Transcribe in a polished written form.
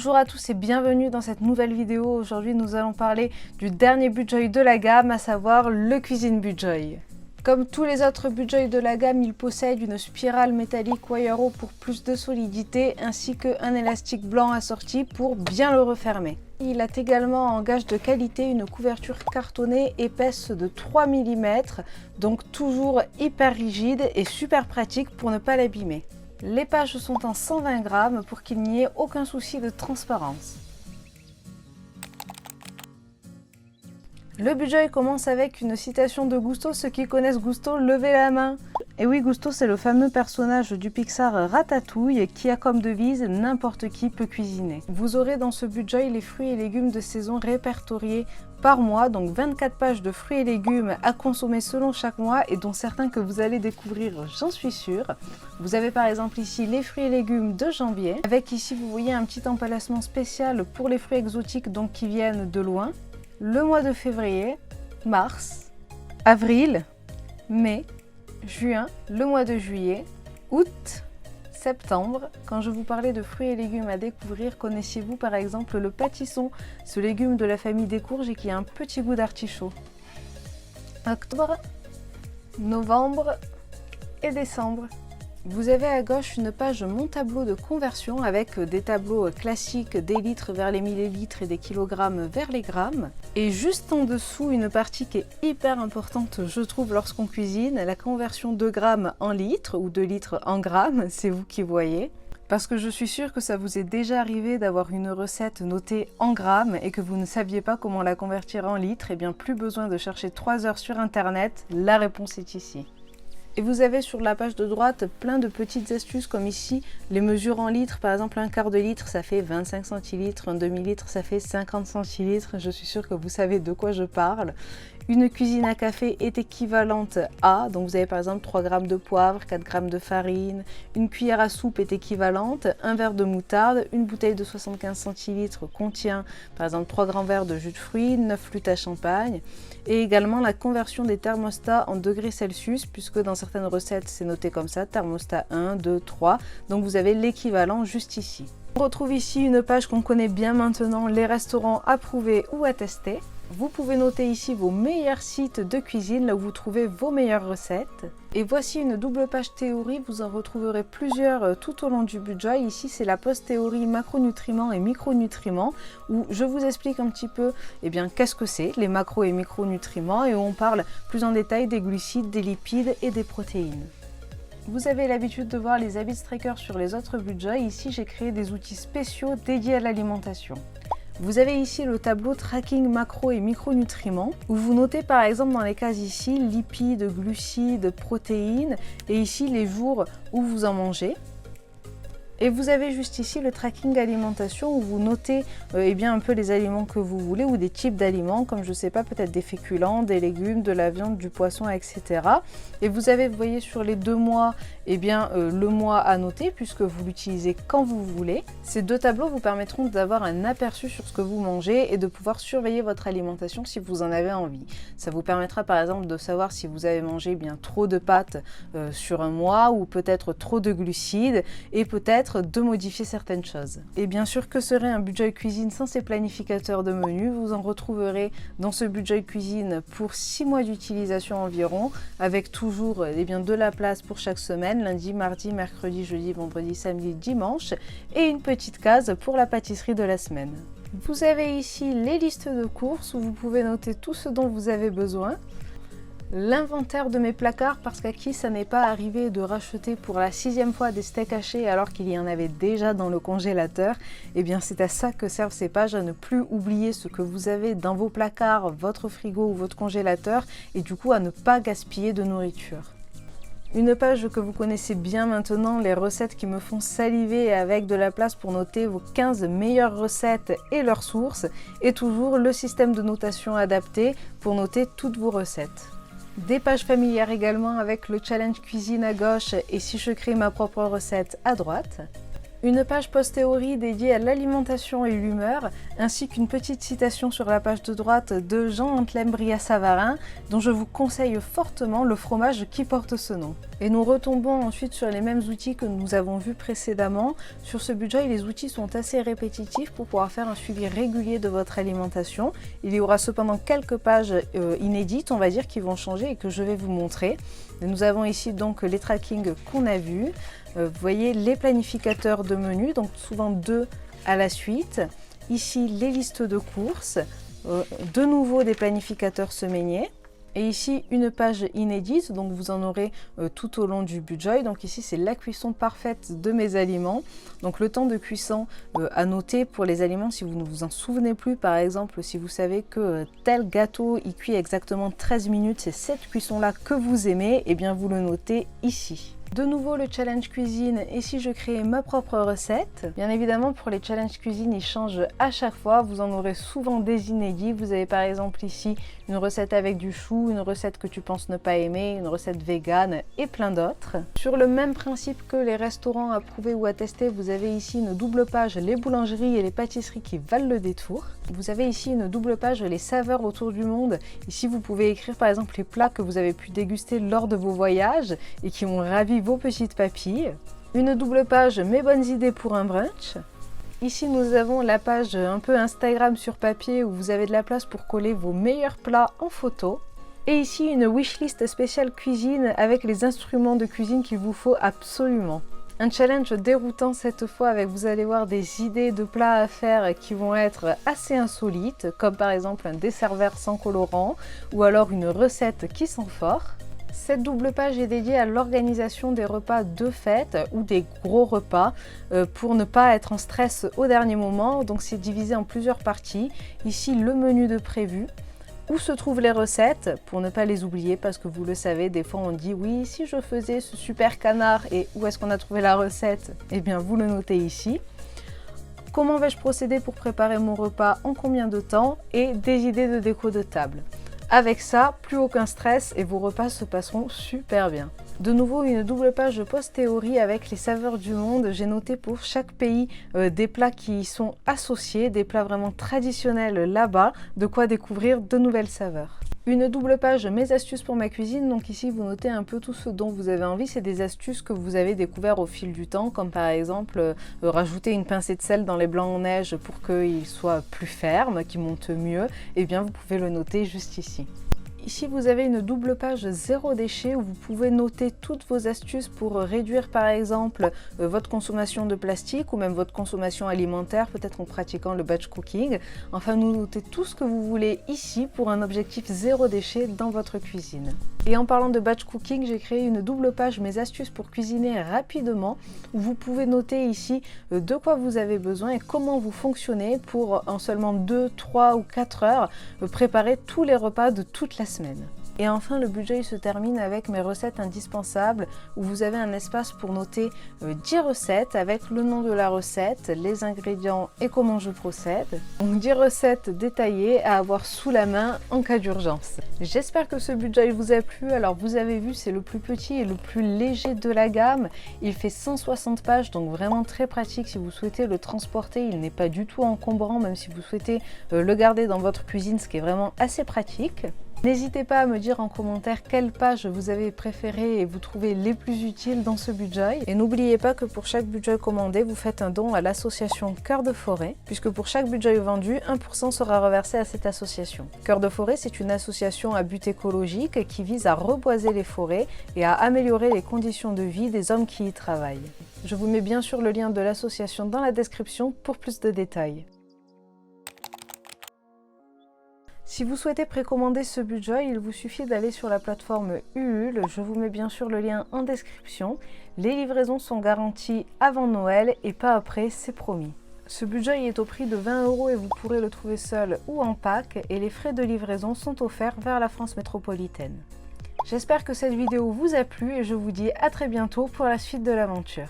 Bonjour à tous et bienvenue dans cette nouvelle vidéo. Aujourd'hui nous allons parler du dernier Budjoy de la gamme, à savoir le Cuisine Budjoy. Comme tous les autres Budjoy de la gamme, il possède une spirale métallique wire rope pour plus de solidité ainsi qu'un élastique blanc assorti pour bien le refermer. Il a également en gage de qualité une couverture cartonnée épaisse de 3 mm, donc toujours hyper rigide et super pratique pour ne pas l'abîmer. Les pages sont en 120 grammes pour qu'il n'y ait aucun souci de transparence. Le Budjoy commence avec une citation de Gusteau. Ceux qui connaissent Gusteau, levez la main. Et oui, Gusteau, c'est le fameux personnage du Pixar Ratatouille qui a comme devise « N'importe qui peut cuisiner ». Vous aurez dans ce Budjoy les fruits et légumes de saison répertoriés par mois, donc 24 pages de fruits et légumes à consommer selon chaque mois et dont certains que vous allez découvrir, j'en suis sûre. Vous avez par exemple ici les fruits et légumes de janvier, avec ici vous voyez un petit emballissement spécial pour les fruits exotiques donc qui viennent de loin. Le mois de février, mars, avril, mai, juin, le mois de juillet, août, septembre. Quand je vous parlais de fruits et légumes à découvrir, connaissiez-vous par exemple le pâtisson, ce légume de la famille des courges et qui a un petit goût d'artichaut. Octobre, novembre et décembre. Vous avez à gauche une page Mon tableau de conversion avec des tableaux classiques des litres vers les millilitres et des kilogrammes vers les grammes. Et juste en dessous, une partie qui est hyper importante, je trouve, lorsqu'on cuisine, la conversion de grammes en litres ou de litres en grammes, c'est vous qui voyez. Parce que je suis sûre que ça vous est déjà arrivé d'avoir une recette notée en grammes et que vous ne saviez pas comment la convertir en litres, et bien plus besoin de chercher 3 heures sur internet, la réponse est ici. Et vous avez sur la page de droite plein de petites astuces comme ici, les mesures en litres, par exemple un quart de litre ça fait 25 centilitres, un demi-litre ça fait 50 centilitres, je suis sûre que vous savez de quoi je parle. Une cuisine à café est équivalente à, donc vous avez par exemple 3 g de poivre, 4 g de farine, une cuillère à soupe est équivalente, un verre de moutarde, une bouteille de 75 centilitres contient par exemple 3 grands verres de jus de fruits, 9 flûtes à champagne, et également la conversion des thermostats en degrés Celsius, puisque dans certaines recettes c'est noté comme ça, thermostat 1, 2, 3, donc vous avez l'équivalent juste ici. On retrouve ici une page qu'on connaît bien maintenant, les restaurants approuvés ou à tester. Vous pouvez noter ici vos meilleurs sites de cuisine, là où vous trouvez vos meilleures recettes. Et voici une double page théorie, vous en retrouverez plusieurs tout au long du Budjoy. Ici c'est la post-théorie macronutriments et micronutriments, où je vous explique un petit peu qu'est-ce que c'est les macro et micronutriments, et où on parle plus en détail des glucides, des lipides et des protéines. Vous avez l'habitude de voir les habits trackers sur les autres Budjoy. Ici j'ai créé des outils spéciaux dédiés à l'alimentation. Vous avez ici le tableau tracking macro et micronutriments où vous notez par exemple dans les cases ici lipides, glucides, protéines et ici les jours où vous en mangez. Et vous avez juste ici le tracking alimentation où vous notez un peu les aliments que vous voulez ou des types d'aliments comme je sais pas, peut-être des féculents, des légumes, de la viande, du poisson, etc. Et vous avez, vous voyez sur les 2 mois, le mois à noter puisque vous l'utilisez quand vous voulez. Ces 2 tableaux vous permettront d'avoir un aperçu sur ce que vous mangez et de pouvoir surveiller votre alimentation si vous en avez envie. Ça vous permettra par exemple de savoir si vous avez mangé trop de pâtes sur un mois ou peut-être trop de glucides et peut-être de modifier certaines choses. Et bien sûr, que serait un Budjoy cuisine sans ses planificateurs de menus? Vous en retrouverez dans ce Budjoy cuisine pour 6 mois d'utilisation environ, avec toujours de la place pour chaque semaine, lundi, mardi, mercredi, jeudi, vendredi, samedi, dimanche, et une petite case pour la pâtisserie de la semaine. Vous avez ici les listes de courses où vous pouvez noter tout ce dont vous avez besoin. L'inventaire de mes placards, parce qu'à qui ça n'est pas arrivé de racheter pour la 6e fois des steaks hachés alors qu'il y en avait déjà dans le congélateur, c'est à ça que servent ces pages, à ne plus oublier ce que vous avez dans vos placards, votre frigo ou votre congélateur, et du coup à ne pas gaspiller de nourriture. Une page que vous connaissez bien maintenant, les recettes qui me font saliver, avec de la place pour noter vos 15 meilleures recettes et leurs sources, et toujours le système de notation adapté pour noter toutes vos recettes. Des pages familières également avec le challenge cuisine à gauche et si je crée ma propre recette à droite. Une page post-théorie dédiée à l'alimentation et l'humeur, ainsi qu'une petite citation sur la page de droite de Jean-Antelme Brillat-Savarin, dont je vous conseille fortement le fromage qui porte ce nom. Et nous retombons ensuite sur les mêmes outils que nous avons vus précédemment. Sur ce budget, les outils sont assez répétitifs pour pouvoir faire un suivi régulier de votre alimentation. Il y aura cependant quelques pages inédites, on va dire, qui vont changer et que je vais vous montrer. Nous avons ici donc les trackings qu'on a vus. Vous voyez les planificateurs de menus, donc souvent 2 à la suite. Ici les listes de courses, de nouveau des planificateurs semainiers. Et ici une page inédite, donc vous en aurez tout au long du budget. Donc ici c'est la cuisson parfaite de mes aliments. Donc le temps de cuisson à noter pour les aliments si vous ne vous en souvenez plus. Par exemple, si vous savez que tel gâteau il cuit exactement 13 minutes, c'est cette cuisson là que vous aimez, et bien vous le notez ici. De nouveau le challenge cuisine, et si je crée ma propre recette. Bien évidemment pour les challenges cuisine ils changent à chaque fois, vous en aurez souvent des inédits. Vous avez par exemple ici une recette avec du chou, une recette que tu penses ne pas aimer, une recette végane et plein d'autres. Sur le même principe que les restaurants à prouver ou à tester, vous avez ici une double page les boulangeries et les pâtisseries qui valent le détour. Vous avez ici une double page les saveurs autour du monde. Ici vous pouvez écrire par exemple les plats que vous avez pu déguster lors de vos voyages et qui ont ravi vos petites papilles. Une double page mes bonnes idées pour un brunch. Ici nous avons la page un peu Instagram sur papier où vous avez de la place pour coller vos meilleurs plats en photo. Et ici une wishlist spéciale cuisine avec les instruments de cuisine qu'il vous faut absolument. Un challenge déroutant cette fois avec, vous allez voir, des idées de plats à faire qui vont être assez insolites, comme par exemple un dessert vert sans colorant ou alors une recette qui sent fort. Cette double page est dédiée à l'organisation des repas de fête ou des gros repas pour ne pas être en stress au dernier moment. Donc c'est divisé en plusieurs parties. Ici le menu de prévu. Où se trouvent les recettes pour ne pas les oublier, parce que vous le savez, des fois on dit oui, si je faisais ce super canard, et où est-ce qu'on a trouvé la recette? Eh bien vous le notez ici. Comment vais-je procéder pour préparer mon repas, en combien de temps, et des idées de déco de table. Avec ça, plus aucun stress et vos repas se passeront super bien. De nouveau, une double page post-théorie avec les saveurs du monde. J'ai noté pour chaque pays des plats qui y sont associés, des plats vraiment traditionnels là-bas, de quoi découvrir de nouvelles saveurs. Une double page mes astuces pour ma cuisine, donc ici vous notez un peu tout ce dont vous avez envie, c'est des astuces que vous avez découvert au fil du temps, comme par exemple rajouter une pincée de sel dans les blancs en neige pour qu'ils soient plus fermes, qu'ils montent mieux, et bien vous pouvez le noter juste ici. Ici vous avez une double page zéro déchet où vous pouvez noter toutes vos astuces pour réduire par exemple votre consommation de plastique ou même votre consommation alimentaire, peut-être en pratiquant le batch cooking. Enfin, vous notez tout ce que vous voulez ici pour un objectif zéro déchet dans votre cuisine. Et en parlant de batch cooking, j'ai créé une double page mes astuces pour cuisiner rapidement où vous pouvez noter ici de quoi vous avez besoin et comment vous fonctionnez pour en seulement 2, 3 ou 4 heures préparer tous les repas de toute la semaine. Et enfin, le budget se termine avec mes recettes indispensables où vous avez un espace pour noter 10 recettes avec le nom de la recette, les ingrédients et comment je procède. Donc 10 recettes détaillées à avoir sous la main en cas d'urgence. J'espère que ce budget vous a plu. Alors vous avez vu, c'est le plus petit et le plus léger de la gamme. Il fait 160 pages, donc vraiment très pratique si vous souhaitez le transporter. Il n'est pas du tout encombrant, même si vous souhaitez le garder dans votre cuisine, ce qui est vraiment assez pratique. N'hésitez pas à me dire en commentaire quelle page vous avez préférée et vous trouvez les plus utiles dans ce budget. Et n'oubliez pas que pour chaque budget commandé, vous faites un don à l'association Cœur de Forêt, puisque pour chaque budget vendu, 1% sera reversé à cette association. Cœur de Forêt, c'est une association à but écologique qui vise à reboiser les forêts et à améliorer les conditions de vie des hommes qui y travaillent. Je vous mets bien sûr le lien de l'association dans la description pour plus de détails. Si vous souhaitez précommander ce budget, il vous suffit d'aller sur la plateforme Ulule. Je vous mets bien sûr le lien en description. Les livraisons sont garanties avant Noël et pas après, c'est promis. Ce budget est au prix de 20 € et vous pourrez le trouver seul ou en pack, et les frais de livraison sont offerts vers la France métropolitaine. J'espère que cette vidéo vous a plu et je vous dis à très bientôt pour la suite de l'aventure.